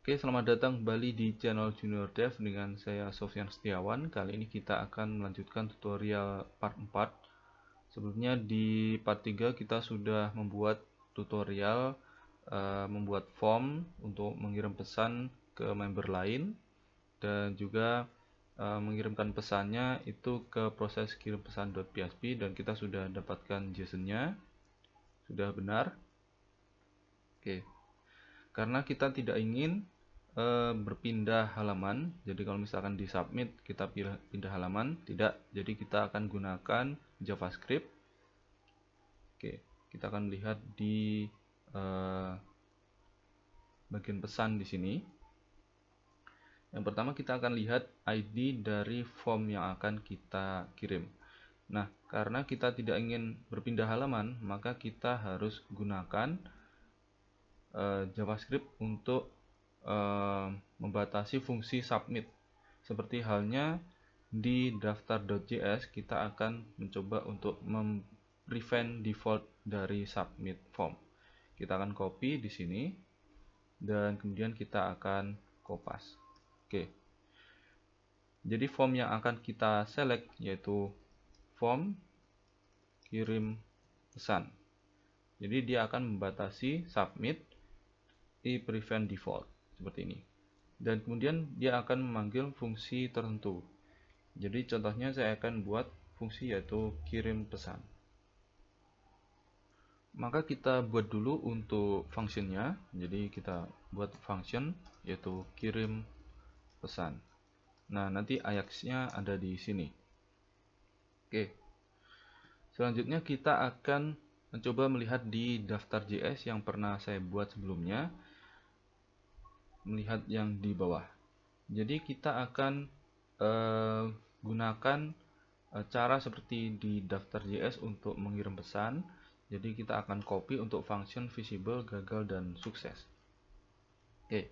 Oke, selamat datang kembali di channel Junior Dev dengan saya Sofyan Setiawan. Kali ini kita akan melanjutkan tutorial part 4. Sebelumnya di part 3 kita sudah membuat tutorial membuat form untuk mengirim pesan ke member lain dan juga mengirimkan pesannya itu ke proses kirim pesan.php, dan kita sudah dapatkan JSON-nya. Sudah benar. Oke. Karena kita tidak ingin berpindah halaman, jadi kalau misalkan di submit kita pindah halaman, tidak. Jadi kita akan gunakan JavaScript. Oke, kita akan lihat di bagian pesan di sini. Yang pertama kita akan lihat ID dari form yang akan kita kirim. Nah, karena kita tidak ingin berpindah halaman, maka kita harus gunakan JavaScript untuk membatasi fungsi submit. Seperti halnya di daftar.js, kita akan mencoba untuk prevent default dari submit form. Kita akan copy di sini dan kemudian kita akan kopas. Oke. Jadi form yang akan kita select yaitu form kirim pesan. Jadi dia akan membatasi submit prevent default seperti ini. Dan kemudian dia akan memanggil fungsi tertentu. Jadi contohnya saya akan buat fungsi yaitu kirim pesan. Maka kita buat dulu untuk functionnya. Jadi kita buat function yaitu kirim pesan. Nah, nanti Ajax-nya ada di sini. Oke. Selanjutnya kita akan mencoba melihat di daftar.js yang pernah saya buat sebelumnya. Melihat yang di bawah. Jadi kita akan gunakan cara seperti di daftar.js untuk mengirim pesan. Jadi kita akan copy untuk function visible, gagal, dan sukses. Oke,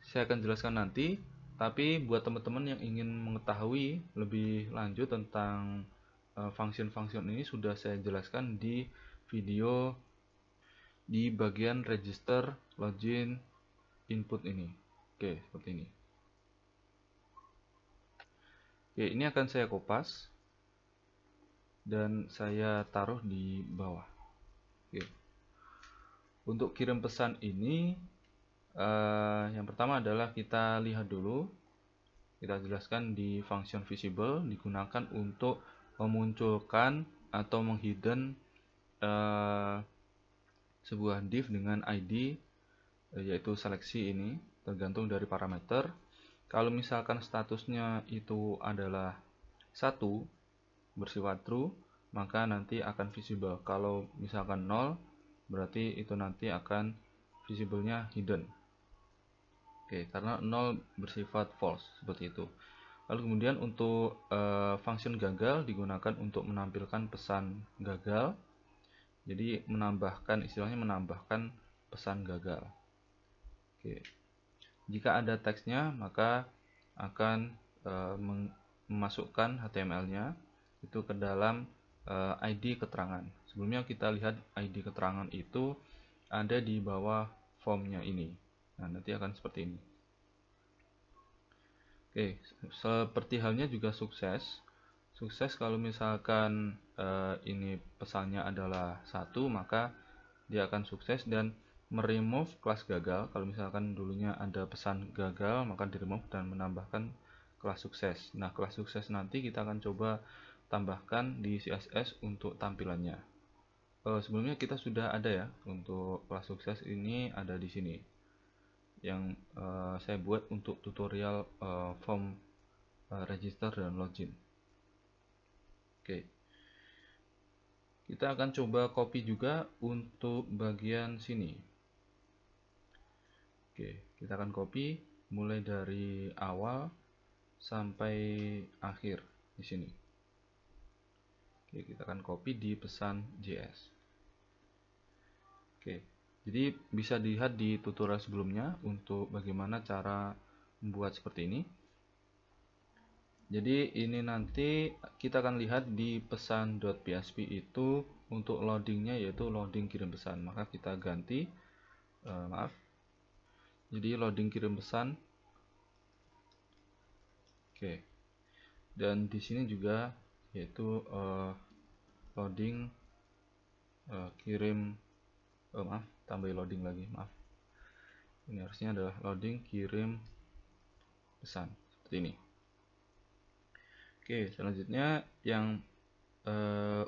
saya akan jelaskan nanti. Tapi buat teman-teman yang ingin mengetahui lebih lanjut tentang function-function ini sudah saya jelaskan di video di bagian register login input ini. Oke, seperti ini. Oke, ini akan saya kopas dan saya taruh di bawah. Oke. Untuk kirim pesan ini yang pertama adalah kita lihat dulu. Kita jelaskan di function visible digunakan untuk memunculkan atau menghidden sebuah div dengan ID yaitu seleksi ini, tergantung dari parameter. Kalau misalkan statusnya itu adalah 1 bersifat true, maka nanti akan visible. Kalau misalkan 0, berarti itu nanti akan visible-nya hidden. Oke, karena 0 bersifat false, seperti itu. Lalu kemudian untuk function gagal digunakan untuk menampilkan pesan gagal. Jadi istilahnya menambahkan pesan gagal. Oke. Jika ada teksnya, maka akan memasukkan HTML-nya itu ke dalam ID keterangan. Sebelumnya kita lihat ID keterangan itu ada di bawah formnya ini. Nah, nanti akan seperti ini. Oke, seperti halnya juga sukses. Sukses kalau misalkan ini pesannya adalah 1, maka dia akan sukses dan meremove kelas gagal. Kalau misalkan dulunya ada pesan gagal, maka diremove dan menambahkan kelas sukses. Nah, kelas sukses nanti kita akan coba tambahkan di CSS untuk tampilannya. Sebelumnya kita sudah ada ya, untuk kelas sukses ini ada di sini yang saya buat untuk tutorial form register dan login. Oke. Kita akan coba copy juga untuk bagian sini. Oke, kita akan copy mulai dari awal sampai akhir di sini. Oke, kita akan copy di pesan JS. Oke, jadi bisa dilihat di tutorial sebelumnya untuk bagaimana cara membuat seperti ini. Jadi ini nanti kita akan lihat di pesan.php itu untuk loadingnya yaitu loading kirim pesan. Maka kita ganti Jadi loading kirim pesan. Oke. Dan di sini juga yaitu loading kirim maaf, tambah loading lagi, maaf. Ini harusnya adalah loading kirim pesan seperti ini. Oke, selanjutnya yang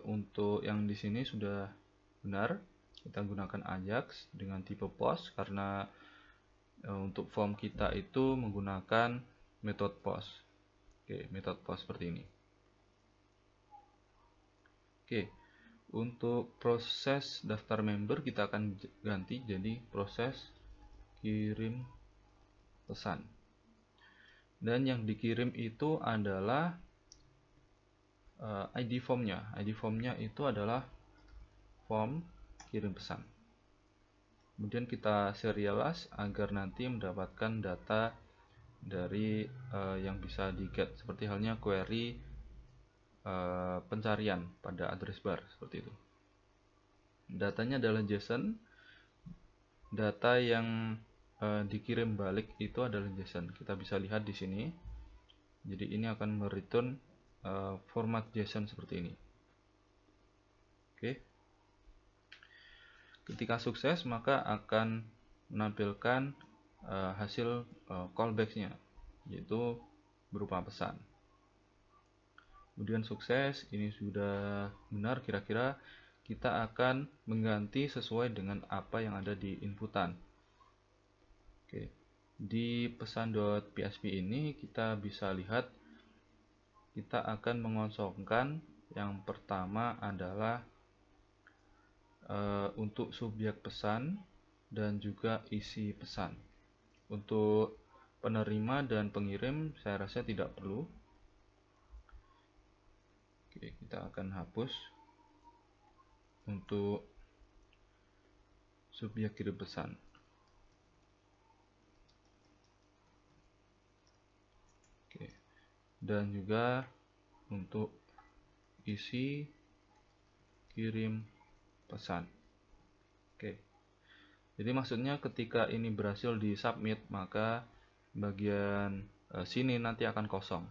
untuk yang di sini sudah benar, kita gunakan Ajax dengan tipe POST karena untuk form kita itu menggunakan metode POST. Oke, metode POST seperti ini. Oke, untuk proses daftar member kita akan ganti jadi proses kirim pesan. Dan yang dikirim itu adalah ID formnya. ID formnya itu adalah form kirim pesan. Kemudian kita serialize agar nanti mendapatkan data dari yang bisa di get, seperti halnya query pencarian pada address bar seperti itu. Datanya adalah JSON. Data yang dikirim balik itu adalah JSON. Kita bisa lihat di sini. Jadi ini akan mereturn format JSON seperti ini. Oke. Ketika sukses maka akan menampilkan hasil callback-nya, yaitu berupa pesan. Kemudian sukses, ini sudah benar, kira-kira kita akan mengganti sesuai dengan apa yang ada di inputan. Oke. Di pesan.php ini kita bisa lihat kita akan mengosongkan yang pertama adalah untuk subjek pesan dan juga isi pesan. Untuk penerima dan pengirim saya rasa tidak perlu. Oke, kita akan hapus untuk subjek kirim pesan. Oke. Dan juga untuk isi kirim pesan. Oke. Jadi maksudnya ketika ini berhasil di submit maka bagian sini nanti akan kosong.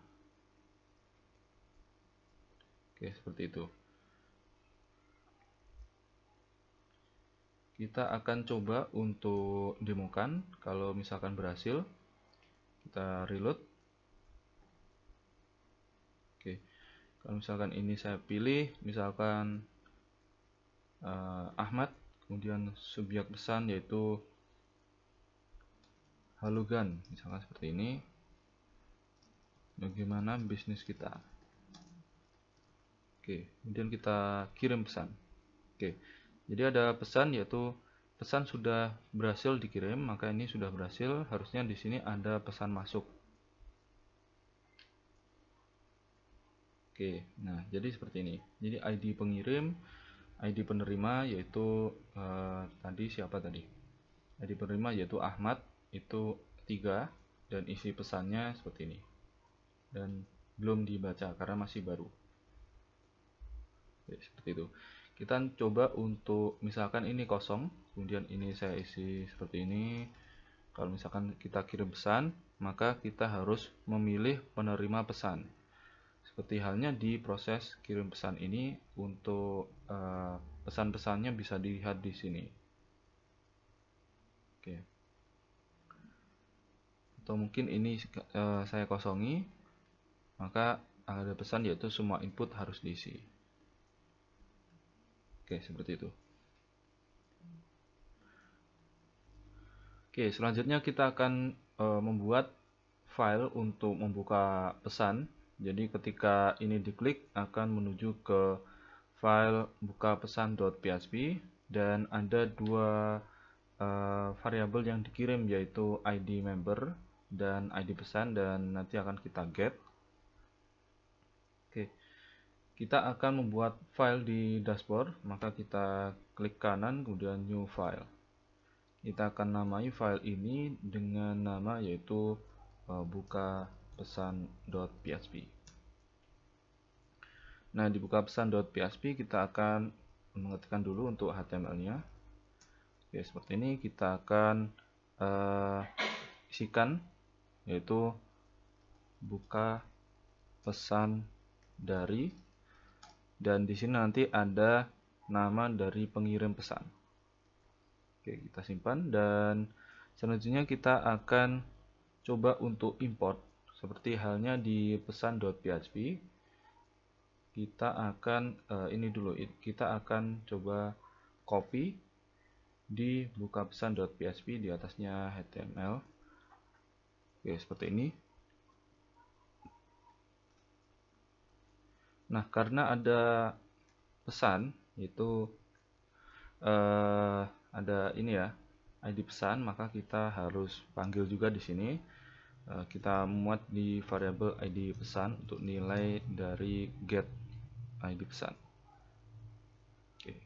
Oke, seperti itu. Kita akan coba untuk demokan kalau misalkan berhasil. Kita reload. Oke. Kalau misalkan ini saya pilih misalkan Ahmad, kemudian subjek pesan yaitu Halugan, misalkan seperti ini. Bagaimana bisnis kita? Oke, kemudian kita kirim pesan. Oke, jadi ada pesan yaitu pesan sudah berhasil dikirim, maka ini sudah berhasil. Harusnya di sini ada pesan masuk. Oke, nah jadi seperti ini. Jadi ID pengirim, ID penerima yaitu tadi siapa tadi? ID penerima yaitu Ahmad, itu 3, dan isi pesannya seperti ini. Dan belum dibaca karena masih baru. Oke, seperti itu. Kita coba untuk misalkan ini kosong, kemudian ini saya isi seperti ini. Kalau misalkan kita kirim pesan, maka kita harus memilih penerima pesan. Seperti halnya di proses kirim pesan ini, untuk pesan-pesannya bisa dilihat di sini. Oke. Atau mungkin ini saya kosongi, maka ada pesan yaitu semua input harus diisi. Oke, seperti itu. Oke, selanjutnya kita akan membuat file untuk membuka pesan. Jadi ketika ini diklik akan menuju ke file buka pesan.php dan ada dua variabel yang dikirim yaitu ID member dan ID pesan, dan nanti akan kita get. Oke. Kita akan membuat file di dashboard, maka kita klik kanan kemudian new file. Kita akan namai file ini dengan nama yaitu buka pesan.php. Nah, di buka pesan.php kita akan mengetikkan dulu untuk HTML-nya. Oke, seperti ini. Kita akan isikan, yaitu buka pesan dari, dan di sini nanti ada nama dari pengirim pesan. Oke, kita simpan, dan selanjutnya kita akan coba untuk import seperti halnya di pesan.php. Kita akan ini dulu, kita akan coba copy di buka pesan.php, di atasnya HTML. Oke, seperti ini. Nah, karena ada pesan, yaitu ada ini ya, ID pesan, maka kita harus panggil juga di sini. Kita muat di variabel ID pesan untuk nilai dari get ID pesan. Oke,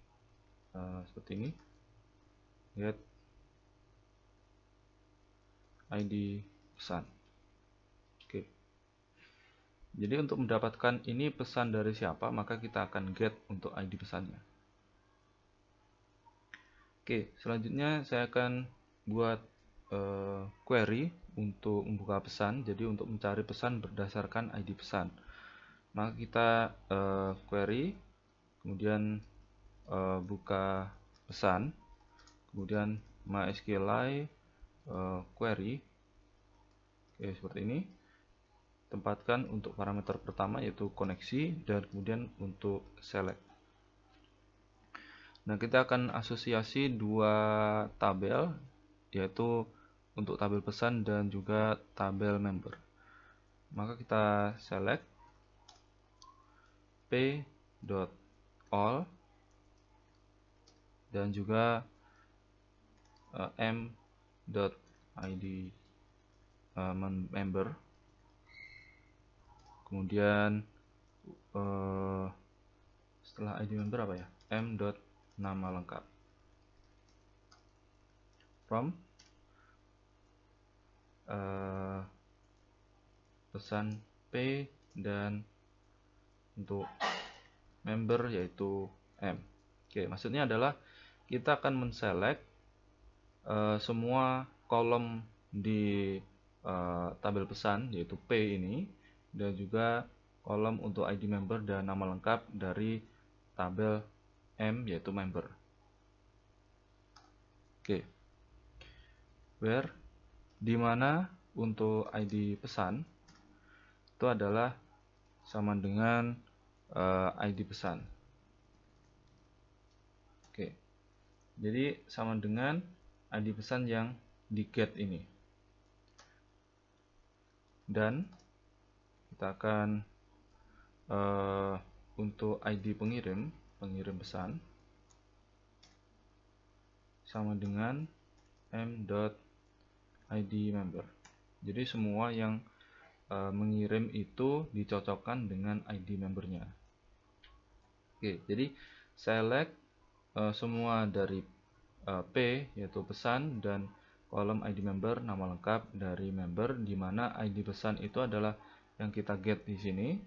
seperti ini, get ID pesan. Oke, jadi untuk mendapatkan ini pesan dari siapa, maka kita akan get untuk ID pesannya. Oke, selanjutnya saya akan buat query untuk membuka pesan. Jadi untuk mencari pesan berdasarkan ID pesan, maka kita query, kemudian buka pesan, kemudian MySQLi query. Oke, seperti ini. Tempatkan untuk parameter pertama yaitu koneksi, dan kemudian untuk select. Nah, kita akan asosiasi dua tabel, yaitu untuk tabel pesan dan juga tabel member. Maka kita select p.all dan juga m.id member. Kemudian setelah ID member apa ya? m.nama lengkap. From pesan P, dan untuk member yaitu M. Oke, maksudnya adalah kita akan menselect semua kolom di tabel pesan yaitu P ini, dan juga kolom untuk ID member dan nama lengkap dari tabel M yaitu member. Oke, where, dimana untuk ID pesan itu adalah sama dengan ID pesan. Oke, jadi sama dengan ID pesan yang di get ini. Dan kita akan untuk ID pengirim pesan sama dengan m.id member. Jadi semua yang mengirim itu dicocokkan dengan ID membernya. Oke, jadi select semua dari P yaitu pesan, dan kolom ID member nama lengkap dari member, di mana ID pesan itu adalah yang kita get di sini.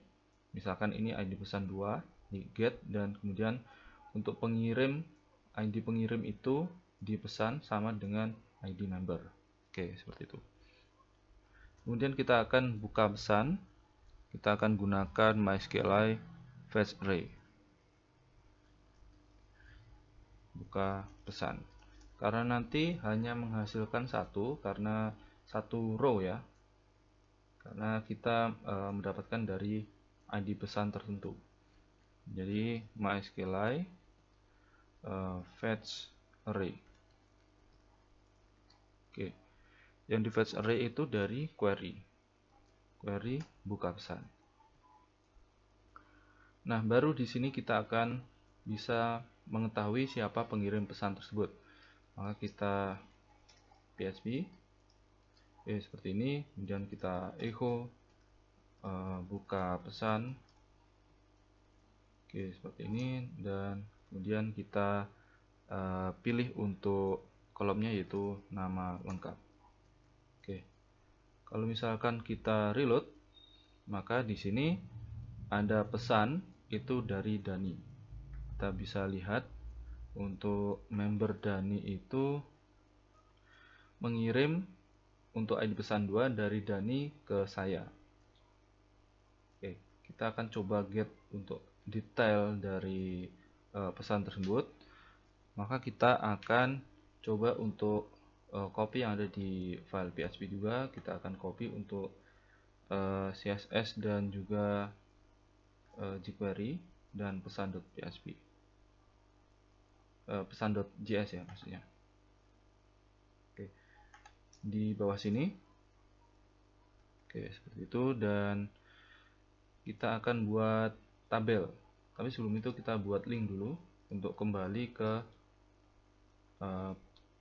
Misalkan ini ID pesan 2 di get, dan kemudian untuk pengirim, ID pengirim itu di pesan sama dengan ID member. Oke, seperti itu. Kemudian kita akan buka pesan. Kita akan gunakan MySQLi fetch array. Buka pesan. Karena nanti hanya menghasilkan satu, karena satu row ya. Karena kita mendapatkan dari ID pesan tertentu. Jadi MySQLi fetch array. Oke, yang di fetch array itu dari query buka pesan. Nah, baru di sini kita akan bisa mengetahui siapa pengirim pesan tersebut. Maka kita php seperti ini, kemudian kita echo buka pesan. Oke, seperti ini, dan kemudian kita pilih untuk kolomnya yaitu nama lengkap. Oke, kalau misalkan kita reload, maka di sini ada pesan itu dari Dani. Kita bisa lihat untuk member Dani itu mengirim untuk ID pesan 2 dari Dani ke saya. Oke, kita akan coba get untuk detail dari pesan tersebut. Maka kita akan coba untuk copy yang ada di file PHP juga. Kita akan copy untuk CSS dan juga jQuery dan pesan.php, pesan.js ya maksudnya. Oke, di bawah sini. Oke, seperti itu, dan kita akan buat tabel. Tapi sebelum itu kita buat link dulu untuk kembali ke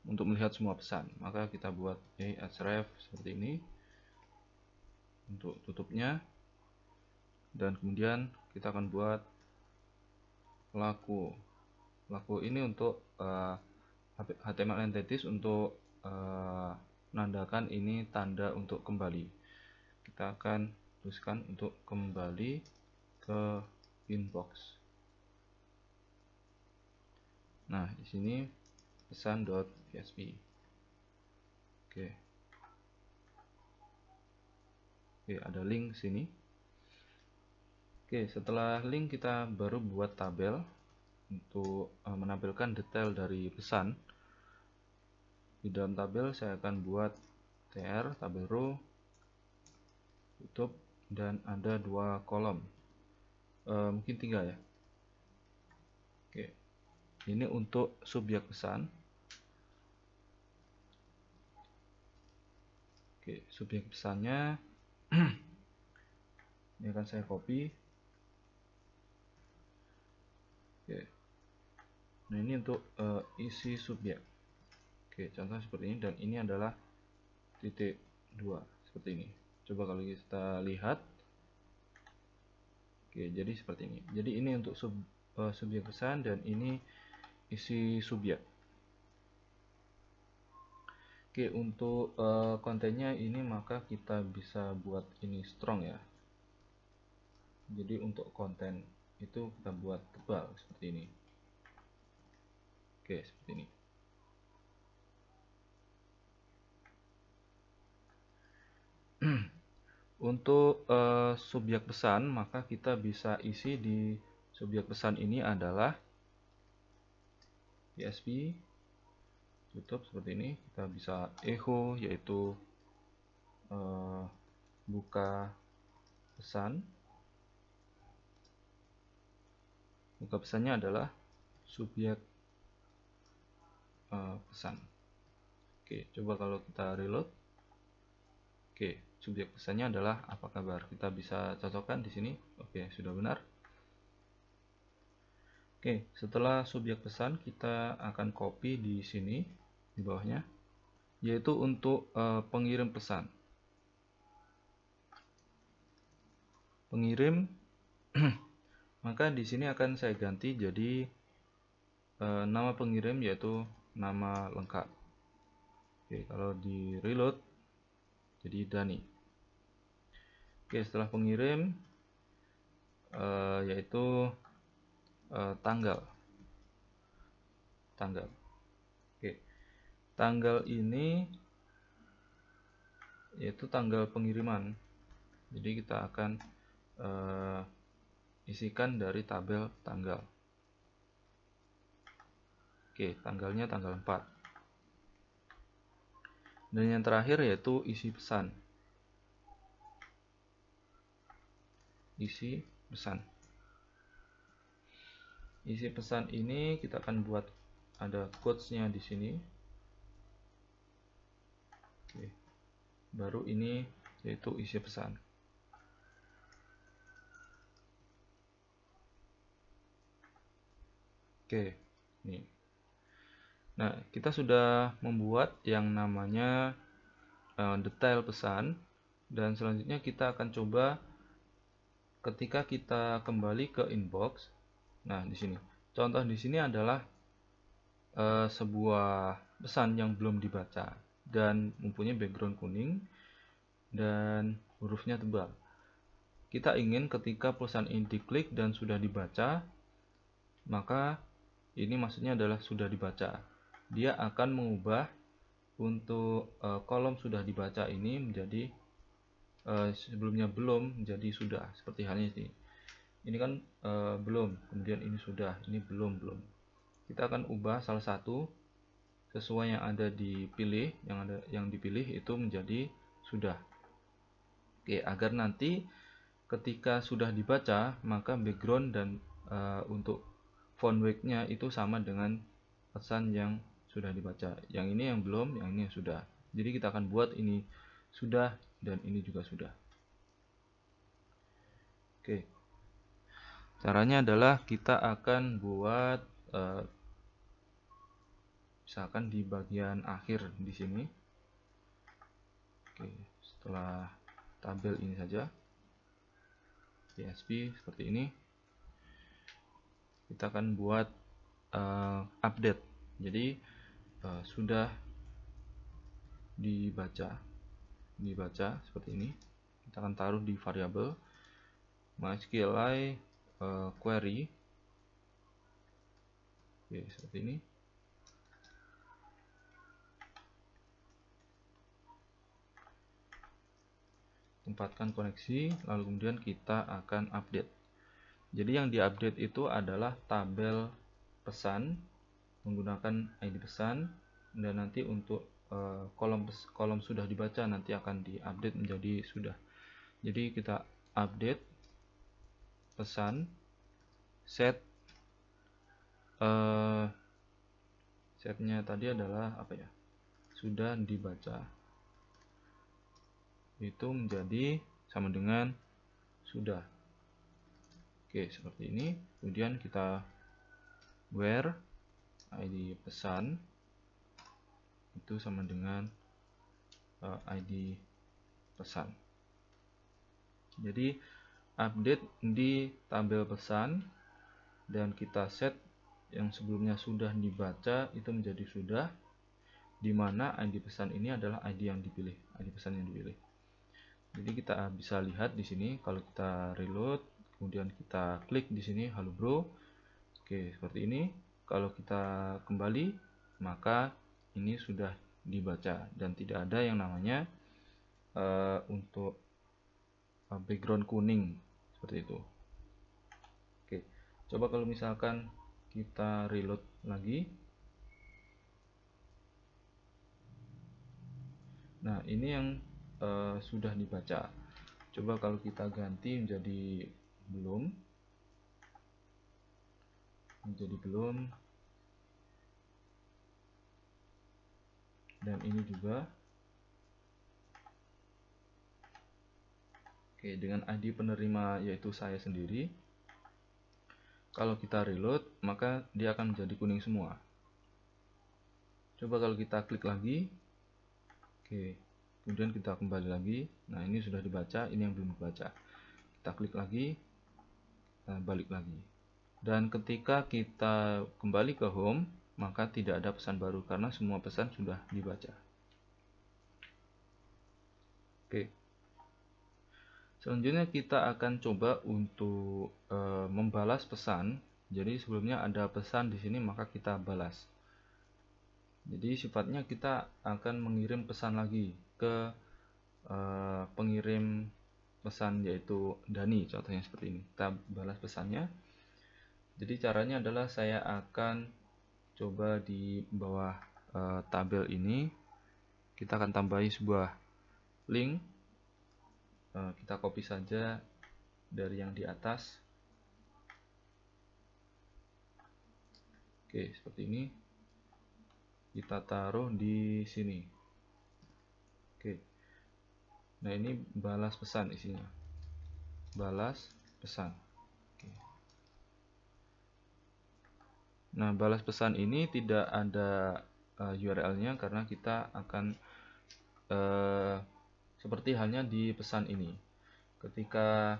untuk melihat semua pesan. Maka kita buat href seperti ini untuk tutupnya, dan kemudian kita akan buat laku ini untuk HTML entities untuk menandakan ini tanda untuk kembali. Kita akan tuliskan untuk kembali ke inbox. Nah, di sini pesan.php. Oke, ada link sini. Oke, setelah link kita baru buat tabel untuk menampilkan detail dari pesan. Di dalam tabel saya akan buat tr, tabel row, tutup, dan ada 2 kolom, mungkin 3 ya. Oke, ini untuk subjek pesan. Oke, subjek pesannya ini akan saya copy. Oke, nah ini untuk isi subjek. Oke, contoh seperti ini, dan ini adalah titik 2 seperti ini. Coba kalau kita lihat. Oke, jadi seperti ini. Jadi ini untuk subjek pesan, dan ini isi subjek. Oke, untuk kontennya ini maka kita bisa buat ini strong ya. Jadi untuk konten itu kita buat tebal seperti ini. Oke, seperti ini. Untuk subjek pesan, maka kita bisa isi di subjek pesan ini adalah PHP, tutup seperti ini. Kita bisa echo, yaitu buka pesan. Buka pesannya adalah subjek pesan. Oke, coba kalau kita reload. Oke, subjek pesannya adalah apa kabar. Kita bisa cocokkan di sini. Oke, sudah benar. Oke, setelah subjek pesan kita akan copy di sini di bawahnya, yaitu untuk pengirim pesan. Pengirim maka di sini akan saya ganti jadi nama pengirim yaitu nama lengkap. Oke, kalau di reload jadi Dani. Oke, setelah pengirim yaitu tanggal. Oke, tanggal ini yaitu tanggal pengiriman. Jadi kita akan isikan dari tabel tanggal. Oke, tanggalnya tanggal 4. Dan yang terakhir yaitu isi pesan. Isi pesan. Isi pesan ini kita akan buat ada quotes-nya di sini. Oke. Baru ini yaitu isi pesan. Oke, ini. Nah, kita sudah membuat yang namanya detail pesan, dan selanjutnya kita akan coba ketika kita kembali ke inbox. Nah, di sini. Contoh di sini adalah sebuah pesan yang belum dibaca dan mempunyai background kuning dan hurufnya tebal. Kita ingin ketika pesan ini diklik dan sudah dibaca, maka ini maksudnya adalah sudah dibaca. Dia akan mengubah untuk kolom sudah dibaca ini menjadi sebelumnya belum menjadi sudah, seperti halnya ini kan belum, kemudian ini sudah, ini belum. Kita akan ubah salah satu sesuai yang ada dipilih, yang dipilih itu menjadi sudah. Oke, agar nanti ketika sudah dibaca maka background dan untuk font weight-nya itu sama dengan pesan yang sudah dibaca. Yang ini yang belum, yang ini yang sudah. Jadi kita akan buat ini sudah dan ini juga sudah. Oke. Caranya adalah kita akan buat misalkan di bagian akhir di sini. Oke, setelah tabel ini saja. PHP seperti ini. Kita akan buat update. Jadi sudah dibaca seperti ini. Kita akan taruh di variabel MySQLi query. Oke, seperti ini. Tempatkan koneksi, lalu kemudian kita akan update. Jadi yang diupdate itu adalah tabel pesan menggunakan ID pesan, dan nanti untuk kolom sudah dibaca nanti akan diupdate menjadi sudah. Jadi kita update pesan set setnya tadi adalah apa ya, sudah dibaca, itu menjadi sama dengan sudah. Oke, seperti ini. Kemudian kita where ID pesan itu sama dengan ID pesan. Jadi update di tabel pesan, dan kita set yang sebelumnya sudah dibaca itu menjadi sudah, di mana ID pesan ini adalah ID yang dipilih, ID pesan yang dipilih. Jadi kita bisa lihat di sini kalau kita reload, kemudian kita klik di sini halo bro. Oke, seperti ini. Kalau kita kembali, maka ini sudah dibaca dan tidak ada yang namanya untuk background kuning seperti itu. Oke, coba kalau misalkan kita reload lagi. Nah, ini yang sudah dibaca. Coba kalau kita ganti menjadi belum, dan ini juga. Oke, dengan ID penerima yaitu saya sendiri. Kalau kita reload, maka dia akan menjadi kuning semua. Coba kalau kita klik lagi. Oke, kemudian kita kembali lagi. Nah, ini sudah dibaca, ini yang belum dibaca. Kita klik lagi, balik lagi. Dan ketika kita kembali ke home, maka tidak ada pesan baru karena semua pesan sudah dibaca. Oke. Selanjutnya kita akan coba untuk membalas pesan. Jadi sebelumnya ada pesan di sini, maka kita balas. Jadi sifatnya kita akan mengirim pesan lagi ke pengirim pesan yaitu Dani, contohnya seperti ini. Kita balas pesannya. Jadi caranya adalah saya akan coba di bawah tabel ini kita akan tambahi sebuah link. Kita copy saja dari yang di atas. Oke, seperti ini. Kita taruh di sini. Oke. Nah, ini balas pesan isinya. Balas pesan. Oke. Nah, balas pesan ini tidak ada URL-nya karena kita akan seperti halnya di pesan ini. Ketika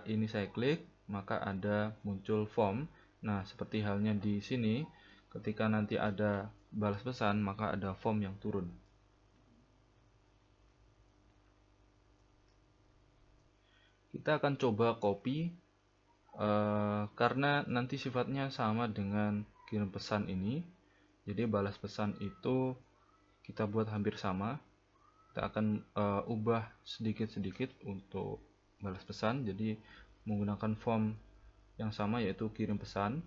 ini saya klik, maka ada muncul form. Nah, seperti halnya di sini, ketika nanti ada balas pesan, maka ada form yang turun. Kita akan coba copy karena nanti sifatnya sama dengan kirim pesan ini. Jadi balas pesan itu kita buat hampir sama. Kita akan ubah sedikit-sedikit untuk balas pesan. Jadi menggunakan form yang sama, yaitu kirim pesan,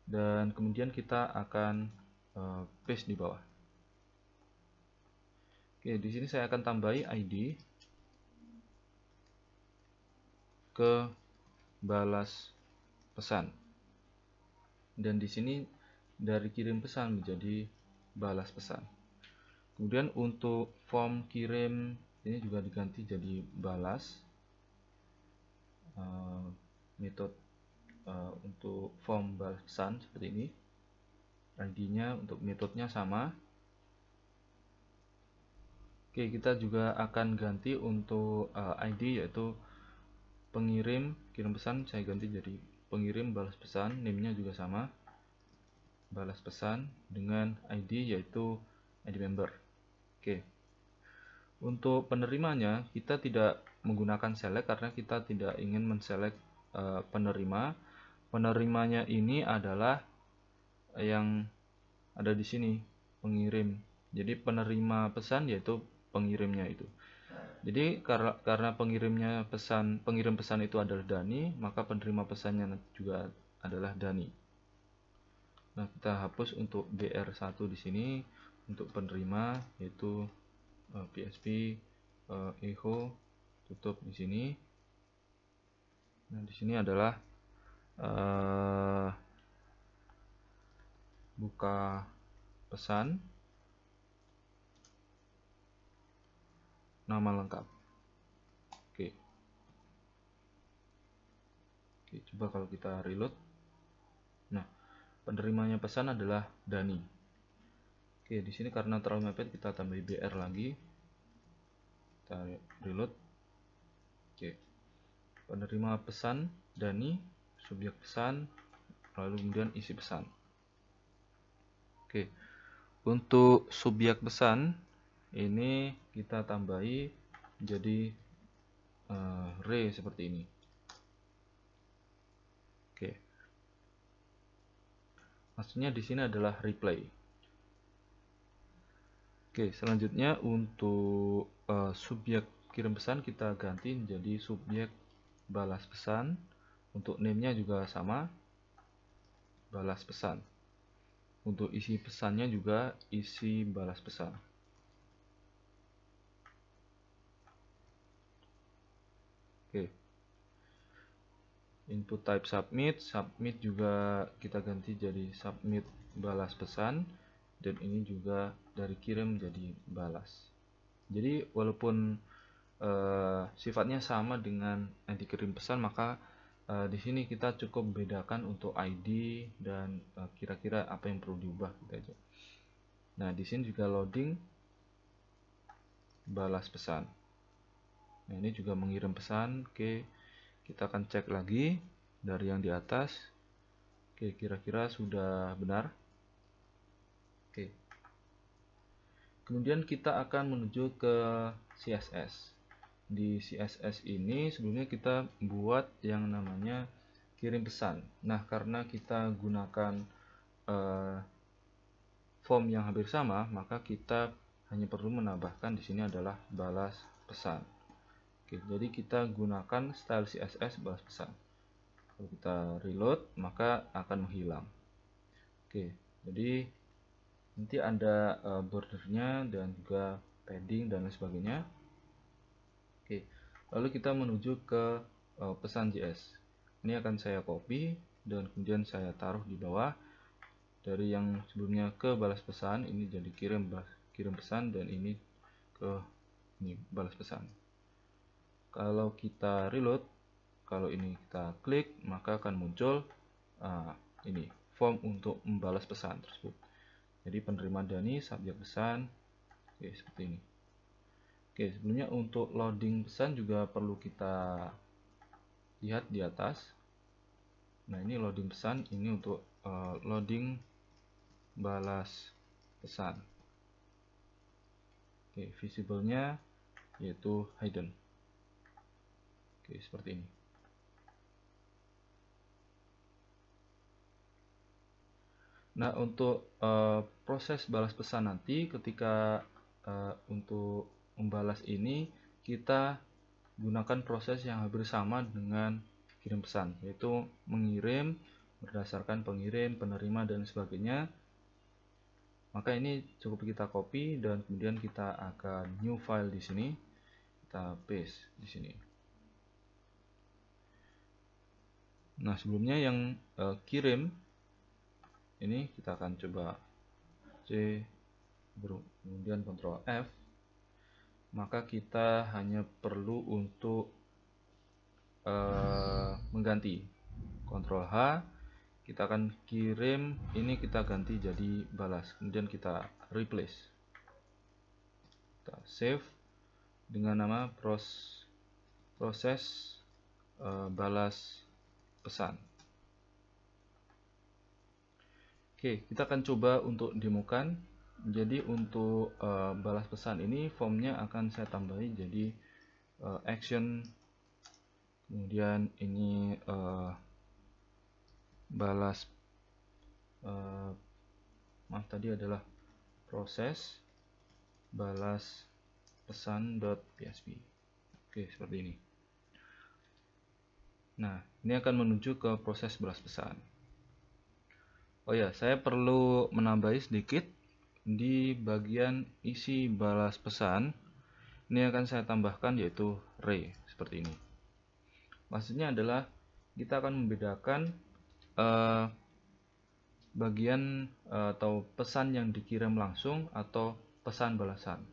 dan kemudian kita akan paste di bawah. Oke, di sini saya akan tambahi ID ke balas pesan, dan di sini dari kirim pesan menjadi balas pesan. Kemudian untuk form kirim ini juga diganti jadi balas. Metode untuk form balas pesan seperti ini. ID-nya untuk metodenya sama. Oke, kita juga akan ganti untuk ID, yaitu pengirim kirim pesan, saya ganti jadi pengirim balas pesan. Name-nya juga sama, balas pesan, dengan ID yaitu ID member. Oke, untuk penerimanya kita tidak menggunakan select karena kita tidak ingin menselect penerima. Penerimanya ini adalah yang ada di sini, pengirim. Jadi penerima pesan yaitu pengirimnya itu. Jadi karena pengirim pesan itu adalah Dani, maka penerima pesannya juga adalah Dani. Nah, kita hapus untuk BR1 di sini. Untuk penerima yaitu PHP echo, tutup di sini. Nah, di sini adalah buka pesan, nama lengkap. Oke, coba kalau kita reload. Nah, penerimanya pesan adalah Dani. Oke, di sini karena terlalu mepet kita tambah BR lagi. Kita reload. Oke, penerima pesan Dani, subjek pesan, lalu kemudian isi pesan. Oke, untuk subjek pesan ini kita tambahi jadi re seperti ini. Oke, maksudnya di sini adalah reply. Oke, selanjutnya untuk subjek kirim pesan kita ganti menjadi subjek balas pesan. Untuk name-nya juga sama, balas pesan. Untuk isi pesannya juga isi balas pesan. Oke, input type submit juga kita ganti jadi submit balas pesan, dan ini juga dari kirim jadi balas. Jadi walaupun sifatnya sama dengan yang dikirim pesan, maka di sini kita cukup membedakan untuk ID dan kira-kira apa yang perlu diubah gitu aja. Nah, di sini juga loading balas pesan. Nah, ini juga mengirim pesan. Oke, kita akan cek lagi dari yang di atas. Oke, kira-kira sudah benar. Oke. Kemudian kita akan menuju ke CSS. Di CSS ini sebelumnya kita buat yang namanya kirim pesan. Nah, karena kita gunakan form yang hampir sama, maka kita hanya perlu menambahkan di sini adalah balas pesan. Oke, jadi kita gunakan style CSS balas pesan. Kalau kita reload, maka akan menghilang. Oke, jadi nanti ada bordernya dan juga padding dan lain sebagainya. Oke, lalu kita menuju ke pesan JS. Ini akan saya copy dan kemudian saya taruh di bawah. Dari yang sebelumnya ke balas pesan, ini jadi kirim pesan, dan ini ke balas pesan. Kalau kita reload, kalau ini kita klik, maka akan muncul ini form untuk membalas pesan tersebut. Jadi penerima Dani, subjek pesan. Oke, seperti ini. Oke, sebelumnya untuk loading pesan juga perlu kita lihat di atas. Nah, ini loading pesan, ini untuk loading balas pesan. Oke, visible-nya yaitu hidden. Oke, seperti ini. Nah, untuk proses balas pesan nanti ketika untuk membalas ini kita gunakan proses yang hampir sama dengan kirim pesan, yaitu mengirim berdasarkan pengirim, penerima, dan sebagainya. Maka ini cukup kita copy dan kemudian kita akan new file di sini, kita paste di sini. Nah, sebelumnya yang kirim ini kita akan coba C kemudian Ctrl F, maka kita hanya perlu untuk mengganti. Ctrl H, kita akan kirim, ini kita ganti jadi balas, kemudian kita replace, kita save dengan nama proses balas pesan. Oke, kita akan coba untuk demokan. Jadi untuk balas pesan ini formnya akan saya tambahin jadi action, kemudian ini balas maaf tadi adalah proses balas pesan.php. Oke, seperti ini. Nah, ini akan menuju ke proses balas pesan. Oh ya, saya perlu menambahi sedikit di bagian isi balas pesan. Ini akan saya tambahkan yaitu re seperti ini. Maksudnya adalah kita akan membedakan bagian atau pesan yang dikirim langsung atau pesan balasan.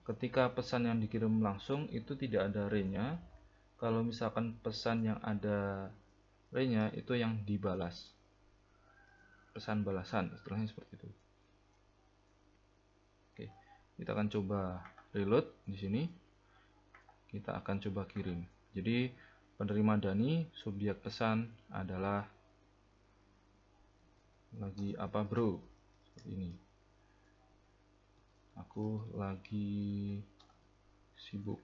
Ketika pesan yang dikirim langsung itu tidak ada re-nya. Kalau misalkan pesan yang ada re-nya itu yang dibalas. Pesan balasan, istilahnya seperti itu. Oke, kita akan coba reload di sini. Kita akan coba kirim. Jadi penerima Dani, subjek pesan adalah lagi apa bro? Seperti ini. Aku lagi sibuk.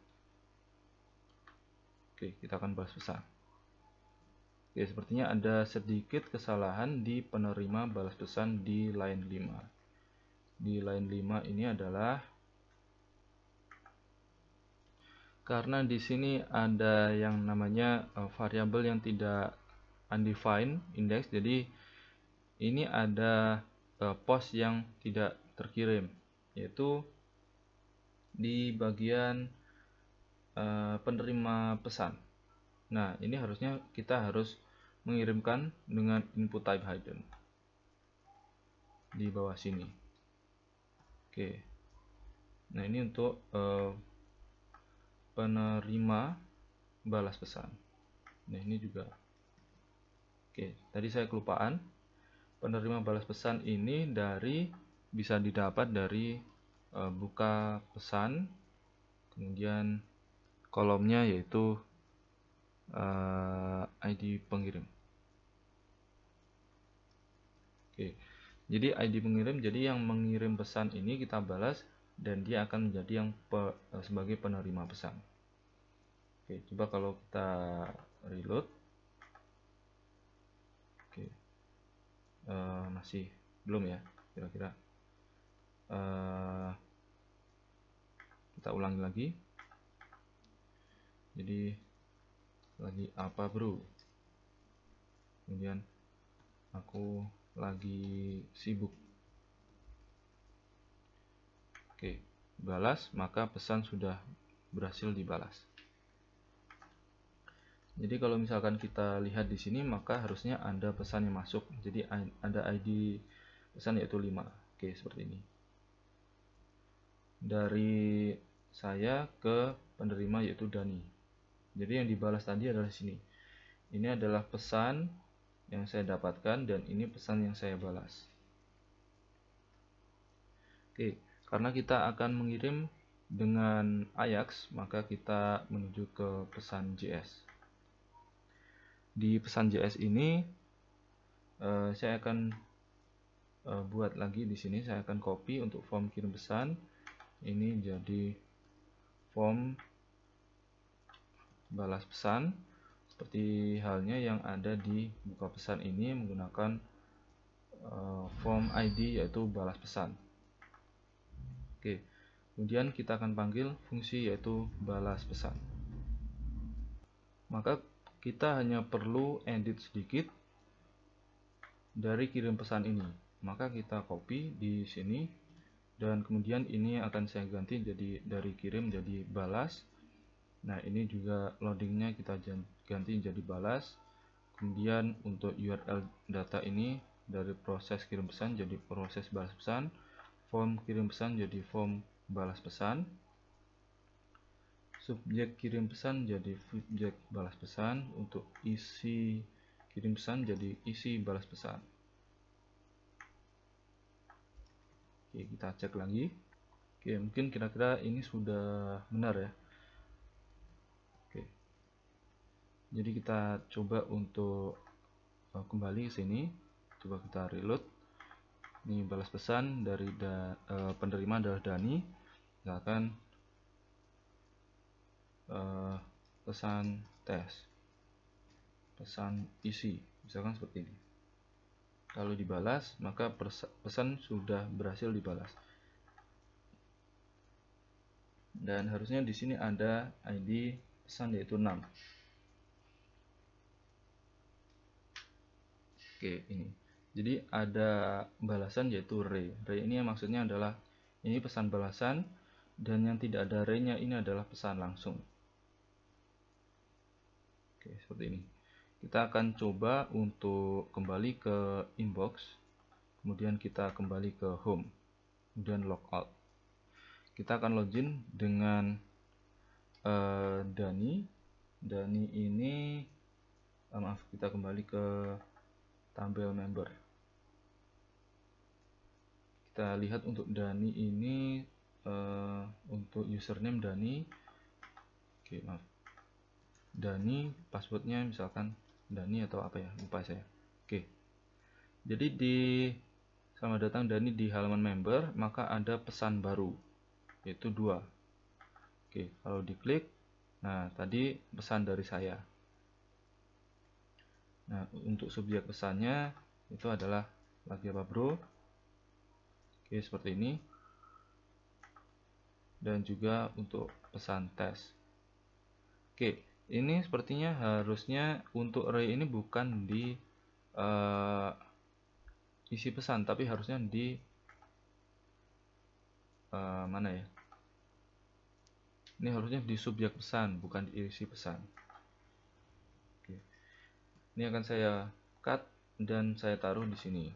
Oke, kita akan balas pesan. Oke, sepertinya ada sedikit kesalahan di penerima balas pesan di line 5. Di line 5 ini adalah karena di sini ada yang namanya variabel yang tidak undefined index, jadi ini ada post yang tidak terkirim, yaitu di bagian penerima pesan. Nah, ini harusnya kita harus mengirimkan dengan input type hidden di bawah sini. Oke. Nah, ini untuk penerima balas pesan. Nah, ini juga. Oke, tadi saya kelupaan. Penerima balas pesan ini bisa didapat dari buka pesan, kemudian kolomnya yaitu ID pengirim. Oke, jadi ID pengirim, jadi yang mengirim pesan ini kita balas dan dia akan menjadi yang sebagai penerima pesan. Oke, coba kalau kita reload. Oke, masih belum ya, kira-kira. Kita ulangi lagi. Jadi lagi apa bro? Kemudian aku lagi sibuk. Oke, balas, maka pesan sudah berhasil dibalas. Jadi kalau misalkan kita lihat di sini, maka harusnya ada pesan yang masuk. Jadi ada ID pesan yaitu 5. Oke, seperti ini. Dari saya ke penerima yaitu Dani. Jadi yang dibalas tadi adalah sini. Ini adalah pesan yang saya dapatkan dan ini pesan yang saya balas. Oke, karena kita akan mengirim dengan Ajax, maka kita menuju ke pesan JS. Di pesan JS ini saya akan buat lagi di sini. Saya akan copy untuk form kirim pesan. Ini jadi form balas pesan seperti halnya yang ada di buka pesan ini menggunakan form ID yaitu balas pesan. Oke, kemudian kita akan panggil fungsi yaitu balas pesan. Maka kita hanya perlu edit sedikit dari kirim pesan ini. Maka kita copy di sini dan kemudian ini akan saya ganti jadi dari kirim jadi balas. Nah, ini juga loadingnya kita ganti jadi balas. Kemudian untuk URL data ini dari proses kirim pesan jadi proses balas pesan, form kirim pesan jadi form balas pesan, subjek kirim pesan jadi subjek balas pesan, untuk isi kirim pesan jadi isi balas pesan. Oke, kita cek lagi. Oke, mungkin kira-kira ini sudah benar ya. Oke, jadi kita coba untuk kembali ke sini. Coba kita reload. Ini balas pesan dari penerima adalah Dani. Misalkan pesan tes, pesan isi, misalkan seperti ini. Kalau dibalas, maka pesan sudah berhasil dibalas. Dan harusnya di sini ada ID pesan yaitu 6. Oke, ini. Jadi ada balasan yaitu re. Re ini maksudnya adalah ini pesan balasan, dan yang tidak ada re-nya ini adalah pesan langsung. Oke, seperti ini. Kita akan coba untuk kembali ke inbox, kemudian kita kembali ke home, kemudian logout. Kita akan login dengan Dani. Dani ini maaf, kita kembali ke tabel member. Kita lihat untuk Dani ini untuk username Dani. Oke, maaf. Dani, passwordnya misalkan Dani atau apa ya, lupa saya. Oke, jadi selamat datang Dani di halaman member, maka ada pesan baru yaitu 2. Oke, kalau diklik, nah tadi pesan dari saya. Nah, untuk subjek pesannya itu adalah lagi apa bro. Oke, seperti ini. Dan juga untuk pesan tes. Oke, ini sepertinya harusnya untuk array ini bukan di isi pesan, tapi harusnya di mana ya? Ini harusnya di subjek pesan, bukan di isi pesan. Oke. Ini akan saya cut dan saya taruh di sini.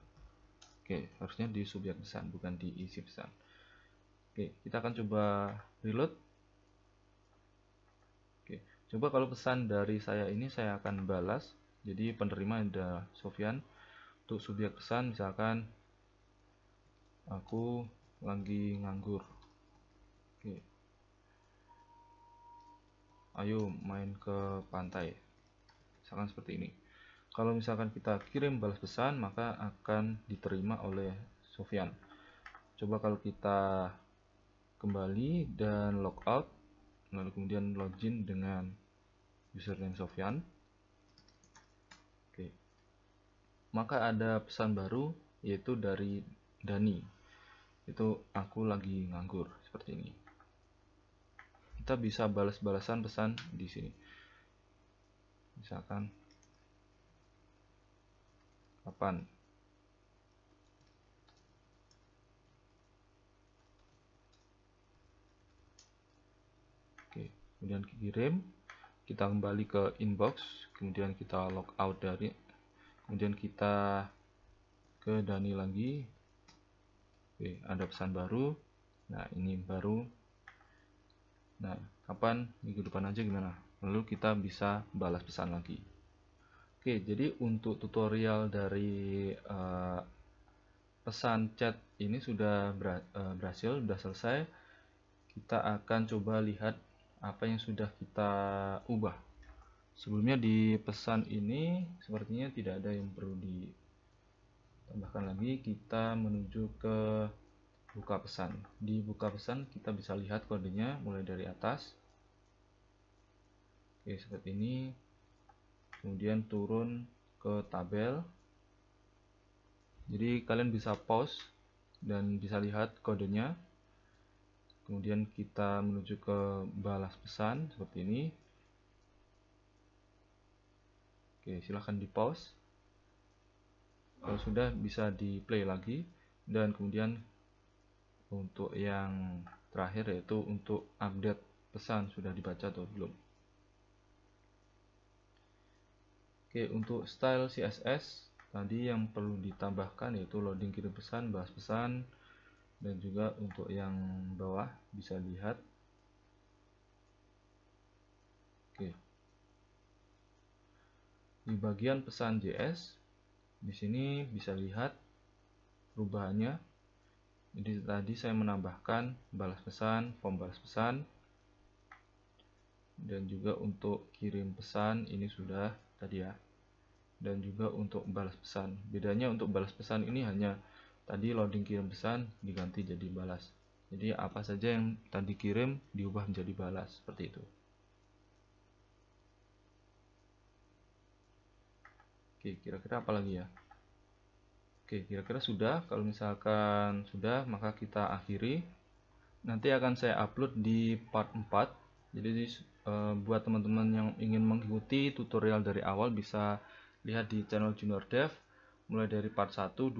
Oke, harusnya di subjek pesan, bukan di isi pesan. Oke, kita akan coba reload. Oke, coba kalau pesan dari saya ini saya akan balas. Jadi penerima ada Sofyan. Untuk subjek pesan misalkan aku lagi nganggur. Oke. Ayo main ke pantai. Misalkan seperti ini. Kalau misalkan kita kirim balas pesan, maka akan diterima oleh Sofyan. Coba kalau kita kembali dan logout, lalu kemudian login dengan username Sofyan. Oke. Maka ada pesan baru yaitu dari Dani. Itu aku lagi nganggur, seperti ini. Kita bisa balas-balasan pesan di sini. Misalkan kapan. Oke, kemudian kirim. Kita kembali ke inbox, kemudian kita logout dari, kemudian kita ke Dani lagi. Oke, ada pesan baru. Nah, ini baru. Nah, kapan? Minggu depan aja gimana? Lalu kita bisa balas pesan lagi. Oke, jadi untuk tutorial dari pesan chat ini sudah berhasil, sudah selesai. Kita akan coba lihat apa yang sudah kita ubah. Sebelumnya di pesan ini sepertinya tidak ada yang perlu ditambahkan lagi. Kita menuju ke buka pesan. Di buka pesan kita bisa lihat kodenya mulai dari atas. Oke, seperti ini. Kemudian turun ke tabel. Jadi kalian bisa pause dan bisa lihat kodenya. Kemudian kita menuju ke balas pesan seperti ini. Oke, silahkan di pause. Kalau sudah bisa di play lagi. Dan kemudian untuk yang terakhir yaitu untuk update pesan sudah dibaca atau belum. Oke, untuk style CSS tadi yang perlu ditambahkan yaitu loading kirim pesan, balas pesan, dan juga untuk yang bawah bisa lihat. Oke. Di bagian pesan JS di sini bisa lihat perubahannya. Jadi tadi saya menambahkan balas pesan, form balas pesan, dan juga untuk kirim pesan ini sudah tadi ya. Dan juga untuk balas pesan. Bedanya untuk balas pesan ini hanya tadi loading kirim pesan diganti jadi balas. Jadi apa saja yang tadi kirim diubah menjadi balas seperti itu. Oke, kira-kira apa lagi ya? Oke, kira-kira sudah. Kalau misalkan sudah, maka kita akhiri. Nanti akan saya upload di part 4. Jadi buat teman-teman yang ingin mengikuti tutorial dari awal bisa lihat di channel Junior Dev mulai dari part 1, 2,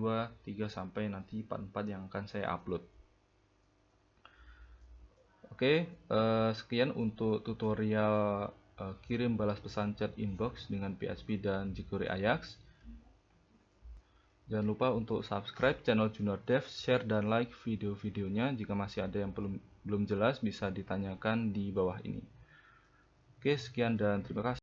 3 sampai nanti part 4 yang akan saya upload. Oke, sekian untuk tutorial kirim balas pesan chat inbox dengan PHP dan jQuery Ajax. Jangan lupa untuk subscribe channel Junior Dev, share dan like video-videonya. Jika masih ada yang belum jelas bisa ditanyakan di bawah ini. Oke, sekian dan terima kasih.